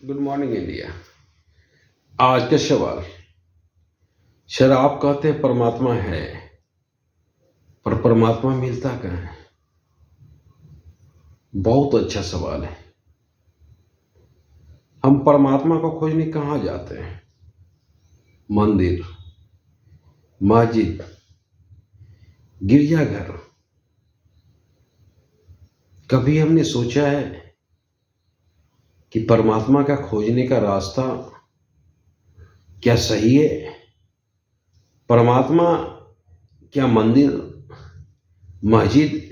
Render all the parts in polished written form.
Good morning India. आज का सवाल, शराब कहते हैं परमात्मा है, पर परमात्मा मिलता कहाँ है? बहुत अच्छा सवाल है। हम परमात्मा को खोजने कहाँ जाते हैं? मंदिर, मस्जिद, गिरजाघर। कभी हमने सोचा है कि परमात्मा का खोजने का रास्ता क्या सही है? परमात्मा क्या मंदिर, मस्जिद,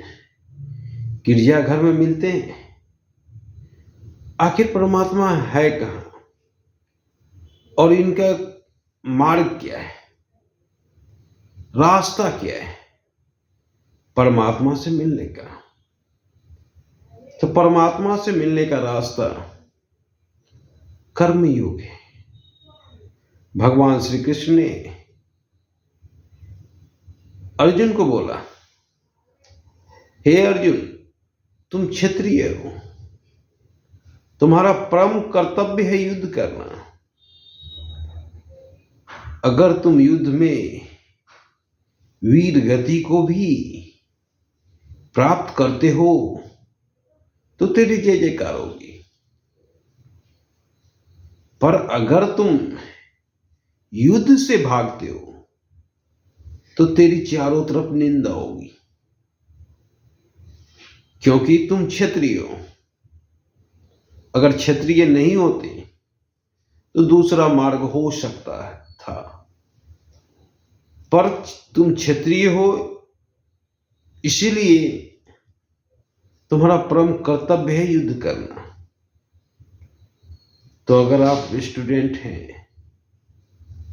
गिरजाघर में मिलते हैं? आखिर परमात्मा है कहाँ और इनका मार्ग क्या है, रास्ता क्या है परमात्मा से मिलने का? तो परमात्मा से मिलने का रास्ता कर्म योग है। भगवान श्री कृष्ण ने अर्जुन को बोला, हे अर्जुन, तुम क्षत्रिय हो, तुम्हारा परम कर्तव्य है युद्ध करना। अगर तुम युद्ध में वीर गति को भी प्राप्त करते हो तो तेरी जय जयकार होगी, पर अगर तुम युद्ध से भागते हो तो तेरी चारों तरफ निंदा होगी, क्योंकि तुम क्षत्रिय हो। अगर क्षत्रिय नहीं होते तो दूसरा मार्ग हो सकता था, पर तुम क्षत्रिय हो, इसीलिए तुम्हारा परम कर्तव्य है युद्ध करना। तो अगर आप स्टूडेंट हैं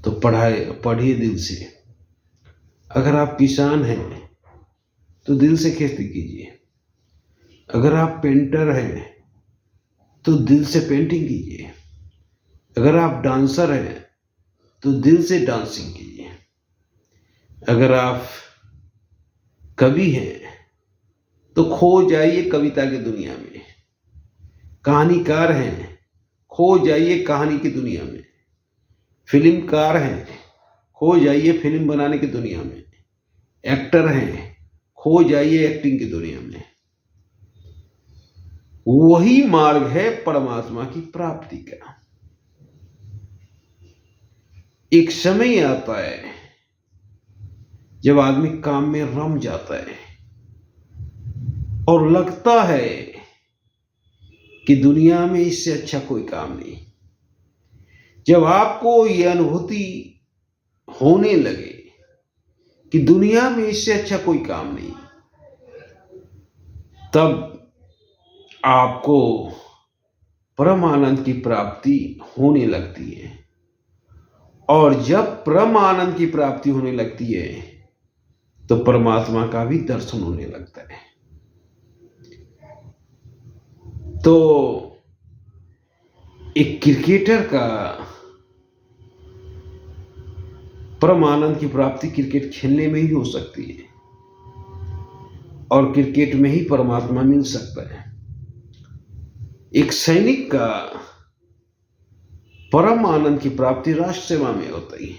तो पढ़िए दिल से। अगर आप किसान हैं तो दिल से खेती कीजिए। अगर आप पेंटर हैं तो दिल से पेंटिंग कीजिए। अगर आप डांसर हैं तो दिल से डांसिंग कीजिए। अगर आप कवि हैं तो खो जाइए कविता की दुनिया में। कहानीकार हैं, खो जाइए कहानी की दुनिया में। फिल्मकार हैं, खो जाइए फिल्म बनाने की दुनिया में। एक्टर हैं, खो जाइए एक्टिंग की दुनिया में। वही मार्ग है परमात्मा की प्राप्ति का। एक समय आता है जब आदमी काम में रम जाता है और लगता है कि दुनिया में इससे अच्छा कोई काम नहीं। जब आपको यह अनुभूति होने लगे कि दुनिया में इससे अच्छा कोई काम नहीं, तब आपको परम आनंद की प्राप्ति होने लगती है। और जब परम आनंद की प्राप्ति होने लगती है तो परमात्मा का भी दर्शन होने लगता है। तो एक क्रिकेटर का परम आनंद की प्राप्ति क्रिकेट खेलने में ही हो सकती है, और क्रिकेट में ही परमात्मा मिल सकता है। एक सैनिक का परम आनंद की प्राप्ति राष्ट्र सेवा में होती है,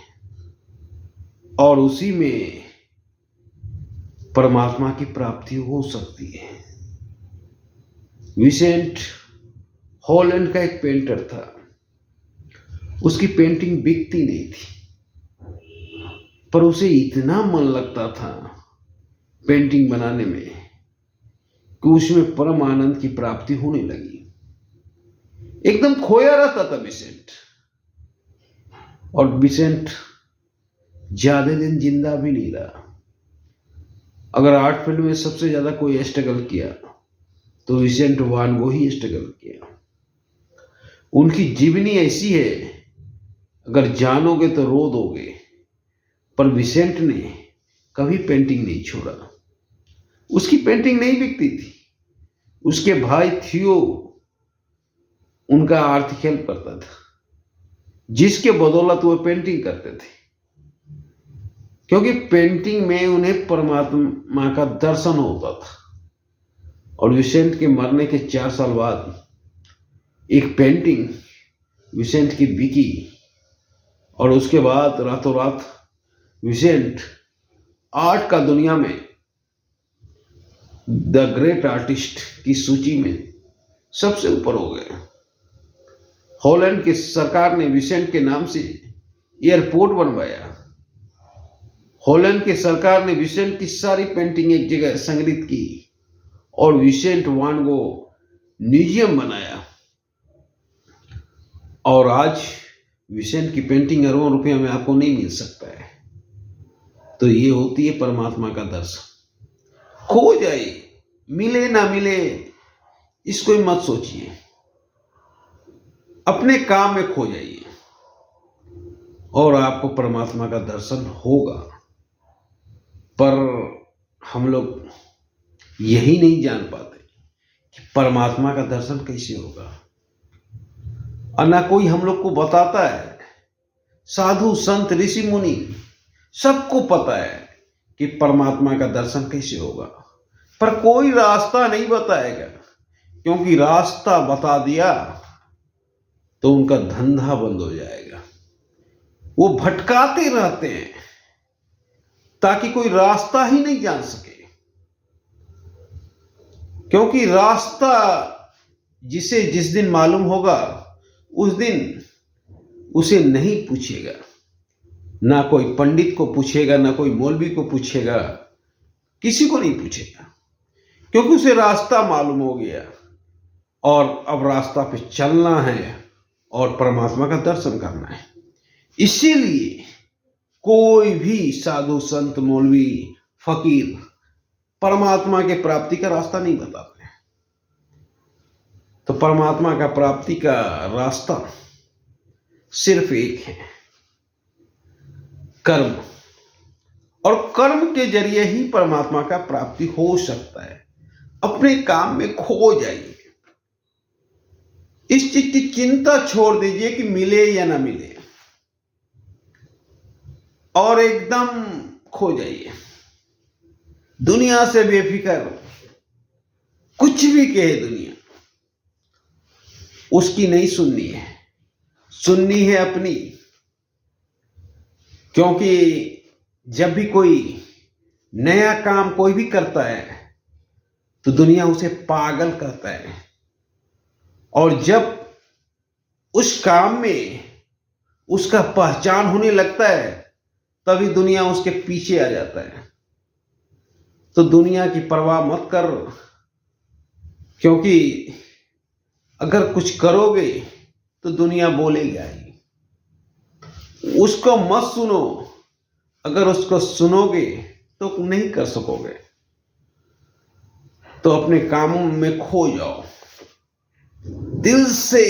और उसी में परमात्मा की प्राप्ति हो सकती है। विसेंट हॉलैंड का एक पेंटर था, उसकी पेंटिंग बिकती नहीं थी, पर उसे इतना मन लगता था पेंटिंग बनाने में कि उसमें परम आनंद की प्राप्ति होने लगी। एकदम खोया रहता था विसेंट, और विसेंट ज्यादा दिन जिंदा भी नहीं रहा। अगर आर्ट फील्ड में सबसे ज्यादा कोई स्ट्रगल किया तो विसेंट वान गो ही स्ट्रगल किया। उनकी जीवनी ऐसी है, अगर जानोगे तो रो दोगे, पर विसेंट ने कभी पेंटिंग नहीं छोड़ा। उसकी पेंटिंग नहीं बिकती थी, उसके भाई थियो उनका आर्थिक हेल्प करता था, जिसके बदौलत वो पेंटिंग करते थे, क्योंकि पेंटिंग में उन्हें परमात्मा का दर्शन होता था। और विसेंट के मरने के 4 साल बाद एक पेंटिंग विसेंट की बिकी और उसके बाद रातों रात विसेंट आर्ट का दुनिया में द ग्रेट आर्टिस्ट की सूची में सबसे ऊपर हो गए। हॉलैंड की सरकार ने विसेंट के नाम से एयरपोर्ट बनवाया। हॉलैंड की सरकार ने विसेंट की सारी पेंटिंग एक जगह संग्रहित की और विसेंट वान गो म्यूजियम बनाया। और आज विसेंट की पेंटिंग अरबों रुपया में आपको नहीं मिल सकता है। तो ये होती है परमात्मा का दर्शन। खो जाए, मिले ना मिले, इसको ही मत सोचिए, अपने काम में खो जाइए और आपको परमात्मा का दर्शन होगा। पर हम लोग यही नहीं जान पाते कि परमात्मा का दर्शन कैसे होगा, और ना कोई हम लोग को बताता है। साधु संत ऋषि मुनि सबको पता है कि परमात्मा का दर्शन कैसे होगा, पर कोई रास्ता नहीं बताएगा, क्योंकि रास्ता बता दिया तो उनका धंधा बंद हो जाएगा। वो भटकाते रहते हैं ताकि कोई रास्ता ही नहीं जान सके, क्योंकि रास्ता जिसे जिस दिन मालूम होगा उस दिन उसे नहीं पूछेगा, ना कोई पंडित को पूछेगा, ना कोई मौलवी को पूछेगा, किसी को नहीं पूछेगा, क्योंकि उसे रास्ता मालूम हो गया और अब रास्ता पे चलना है और परमात्मा का दर्शन करना है। इसीलिए कोई भी साधु संत मौलवी फकीर परमात्मा के प्राप्ति का रास्ता नहीं बताते। तो परमात्मा का प्राप्ति का रास्ता सिर्फ एक है, कर्म। और कर्म के जरिए ही परमात्मा का प्राप्ति हो सकता है। अपने काम में खो जाइए, इस चीज की चिंता छोड़ दीजिए कि मिले या ना मिले, और एकदम खो जाइए। दुनिया से बेफिक्र, कुछ भी कहे दुनिया, उसकी नहीं सुननी है, सुननी है अपनी। क्योंकि जब भी कोई नया काम कोई भी करता है तो दुनिया उसे पागल कहता है, और जब उस काम में उसका पहचान होने लगता है तभी दुनिया उसके पीछे आ जाता है। तो दुनिया की परवाह मत कर, क्योंकि अगर कुछ करोगे तो दुनिया बोलेगा ही। उसको मत सुनो, अगर उसको सुनोगे तो नहीं कर सकोगे। तो अपने कामों में खो जाओ, दिल से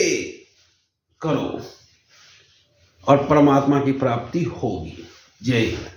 करो और परमात्मा की प्राप्ति होगी। जय हिंद।